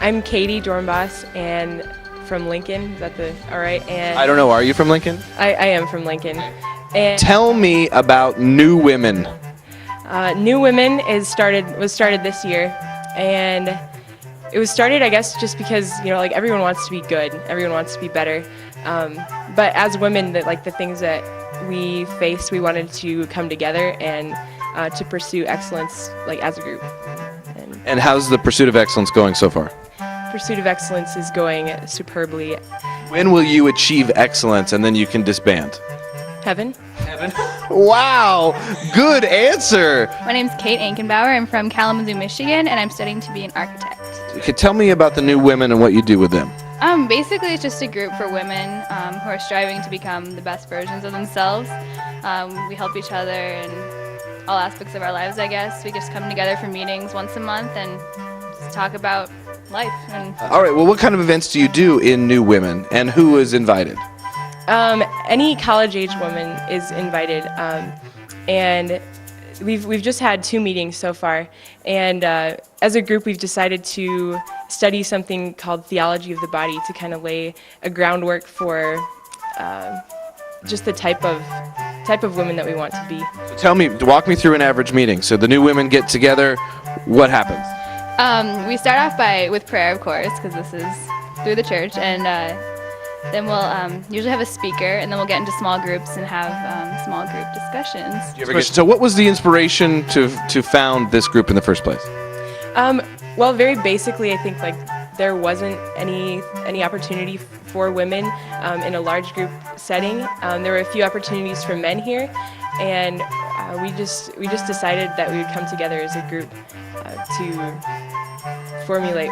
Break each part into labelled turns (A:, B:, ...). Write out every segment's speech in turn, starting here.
A: I'm Katie Dornbos, and from Lincoln. Is that all right? And
B: I don't know. Are you from Lincoln?
A: I am from Lincoln. And
B: Tell me about New Women.
A: New Women was started this year, and it was started, I guess, just because like everyone wants to be good, everyone wants to be better. But as women, the things that we faced, we wanted to come together and to pursue excellence, as a group.
B: And how's the pursuit of excellence going so far?
A: Pursuit of excellence is going superbly.
B: When will you achieve excellence and then you can disband?
A: Heaven.
B: Wow, good answer.
C: My name's Kate Ankenbauer. I'm from Kalamazoo, Michigan, and I'm studying to be an architect.
B: Okay, tell me about the New Women and what you do with them.
C: Basically, it's just a group for women who are striving to become the best versions of themselves. We help each other in all aspects of our lives, I guess. We just come together for meetings once a month and just talk about life.
B: All right, well, what kind of events do you do in New Women, and who is invited?
A: Any college-age woman is invited, and we've just had 2 meetings so far. And as a group, we've decided to study something called theology of the body to kind of lay a groundwork for just the type of women that we want to be.
B: So walk me through an average meeting. So the New Women get together. What happens?
C: We start off with prayer, of course, because this is through the church, and then we'll usually have a speaker, and then we'll get into small groups and have small group discussions.
B: So what was the inspiration to found this group in the first place?
A: Well, very basically, I think there wasn't any opportunity for women in a large group setting. There were a few opportunities for men here, and we just decided that we would come together as a group to formulate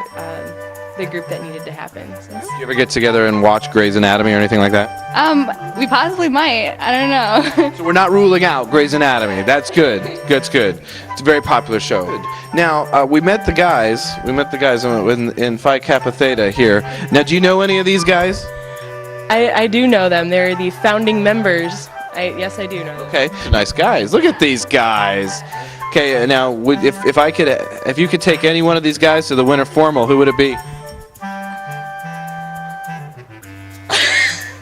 A: the group that needed to happen.
B: Do you ever get together and watch Grey's Anatomy or anything like that?
C: We possibly might. I don't know.
B: So we're not ruling out Grey's Anatomy. That's good. That's good. It's a very popular show. Now, we met the guys. In Phi Kappa Theta here. Now, do you know any of these guys?
A: I do know them. They're the founding members. Yes, I do know them.
B: Okay, nice guys. Look at these guys. Okay, now if you could take any one of these guys to the winter formal, who would it be?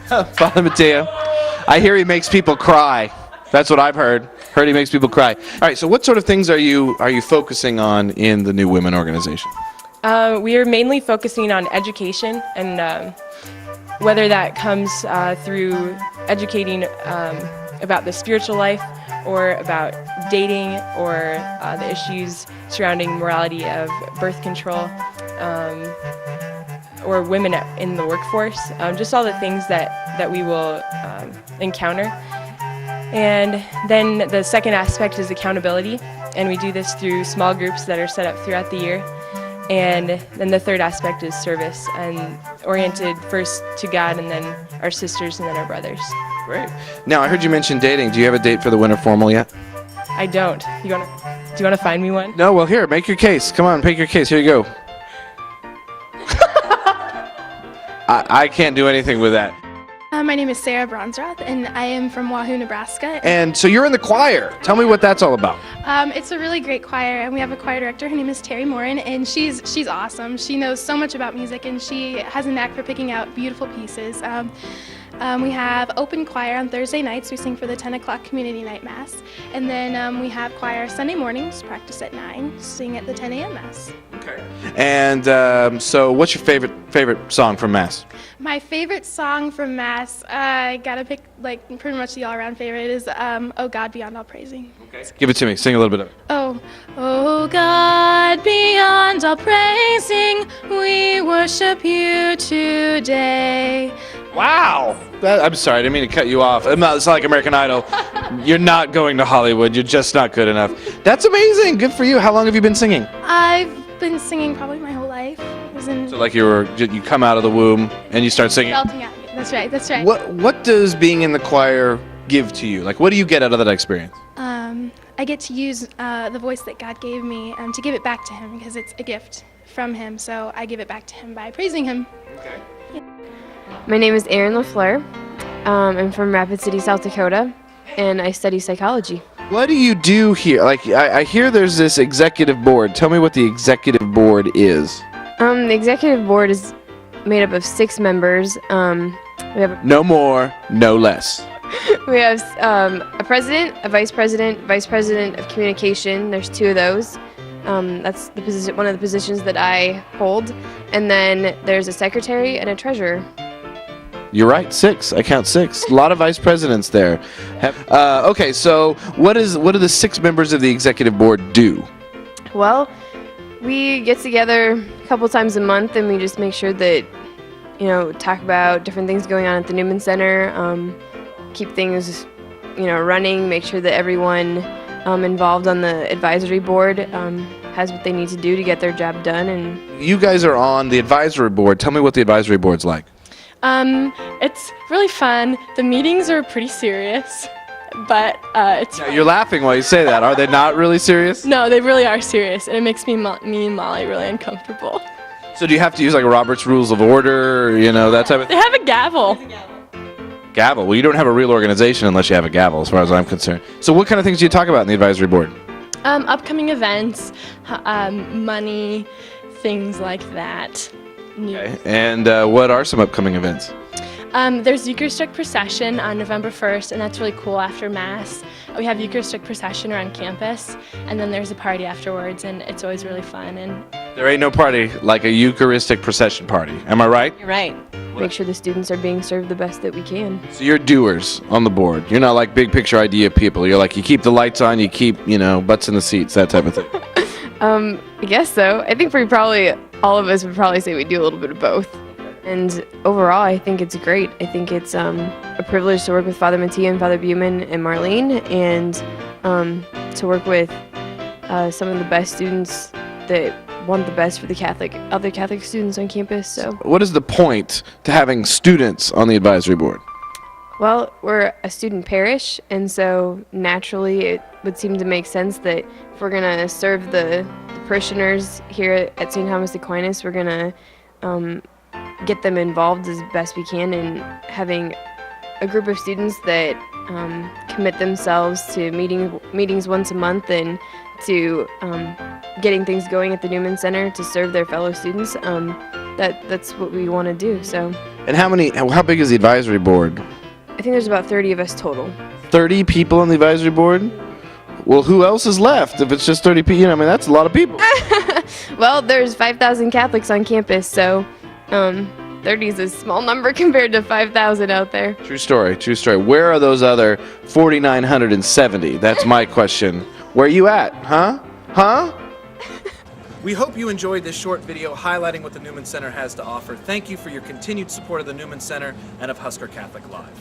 B: Father Mateo. I hear he makes people cry. That's what I've heard. Heard he makes people cry. All right, so what sort of things are you focusing on in the New Women organization?
A: We are mainly focusing on education, and whether that comes through educating about the spiritual life, or about dating, or the issues surrounding morality of birth control, or women in the workforce, just all the things that we will encounter. And then the second aspect is accountability, and we do this through small groups that are set up throughout the year. And then the third aspect is service, and oriented first to God, and then our sisters, and then our brothers.
B: Great. Now, I heard you mention dating. Do you have a date for the winter formal yet?
A: I don't. Do you want to find me one?
B: No, well, here, make your case. Come on, make your case. Here you go. I can't do anything with that.
D: My name is Sarah Bronsroth, and I am from Wahoo, Nebraska.
B: And so you're in the choir. Tell me what that's all about.
D: It's a really great choir, and we have a choir director. Her name is Terry Morin, and she's awesome. She knows so much about music, and she has a knack for picking out beautiful pieces. We have open choir on Thursday nights. We sing for the 10 o'clock community night mass. And then we have choir Sunday mornings, practice at 9, sing at the 10 a.m. mass.
B: Okay. And so what's your favorite song from mass?
D: My favorite song from mass, I gotta pick pretty much the all-around favorite, is Oh God Beyond All Praising.
B: Okay. Give it to me. Sing a little bit of it.
D: Oh God beyond all praising, we worship you today.
B: Wow. I'm sorry, I didn't mean to cut you off. It's not like American Idol. You're not going to Hollywood. You're just not good enough. That's amazing. Good for you. How long have you been singing?
D: I've been singing probably my whole life.
B: So like you come out of the womb and you start singing?
D: Belting out. That's right.
B: What does being in the choir give to you? Like, what do you get out of that experience?
D: I get to use the voice that God gave me to give it back to Him, because it's a gift from Him. So I give it back to Him by praising Him.
B: Okay.
D: Yeah.
E: My name is Erin LaFleur. I'm from Rapid City, South Dakota, and I study psychology.
B: What do you do here? Like, I hear there's this executive board. Tell me what the executive board is.
E: The executive board is made up of 6 members. We have
B: No more, no less.
E: a president, a vice president of communication. There's 2 of those. That's the position, one of the positions that I hold. And then there's a secretary and a treasurer.
B: You're right, 6. I count 6. A lot of vice presidents there. Okay, so what do the 6 members of the executive board do?
E: Well, we get together a couple times a month and we just make sure that, talk about different things going on at the Newman Center, keep things, running, make sure that everyone involved on the advisory board has what they need to do to get their job done. And
B: You guys are on the advisory board. Tell me what the advisory board's like.
A: It's really fun. The meetings are pretty serious, but it's
B: You're laughing while you say that. Are they not really serious?
A: no, they really are serious, and it makes me and Molly really uncomfortable.
B: So do you have to use like Robert's Rules of Order, that type of
A: They have a gavel.
B: gavel? Well, you don't have a real organization unless you have a gavel, as far as I'm concerned. So what kind of things do you talk about in the advisory board?
A: Upcoming events, money, things like that.
B: Okay. And what are some upcoming events?
A: There's Eucharistic procession on November 1st, and that's really cool after Mass. We have Eucharistic procession around campus, and then there's a party afterwards, and it's always really fun. And
B: There ain't no party like a Eucharistic procession party. Am I right?
A: you're right.
E: make sure the students are being served the best that we can.
B: So you're doers on the board. You're not like big picture idea people. You're like, you keep the lights on, you keep, butts in the seats, that type of thing.
E: I guess so. I think all of us would probably say we do a little bit of both. And overall, I think it's great. I think it's a privilege to work with Father Mattia and Father Buman and Marlene, and to work with some of the best students that want the best for the other Catholic students on campus. So,
B: What is the point to having students on the advisory board?
E: well, we're a student parish, and so naturally it would seem to make sense that if we're gonna serve the parishioners here at St. Thomas Aquinas, we're gonna get them involved as best we can in having a group of students that commit themselves to meetings once a month and to getting things going at the Newman Center to serve their fellow students. That's what we want to do. So
B: And how big is the advisory board?
E: I think there's about 30 of us total.
B: 30 people on the advisory board? Well, who else is left if it's just 30 people? That's a lot of people.
E: Well, there's 5,000 Catholics on campus, so 30 is a small number compared to 5,000 out there.
B: True story, true story. Where are those other 4,970? That's my question. Where are you at? Huh?
F: We hope you enjoyed this short video highlighting what the Newman Center has to offer. Thank you for your continued support of the Newman Center and of Husker Catholic Live.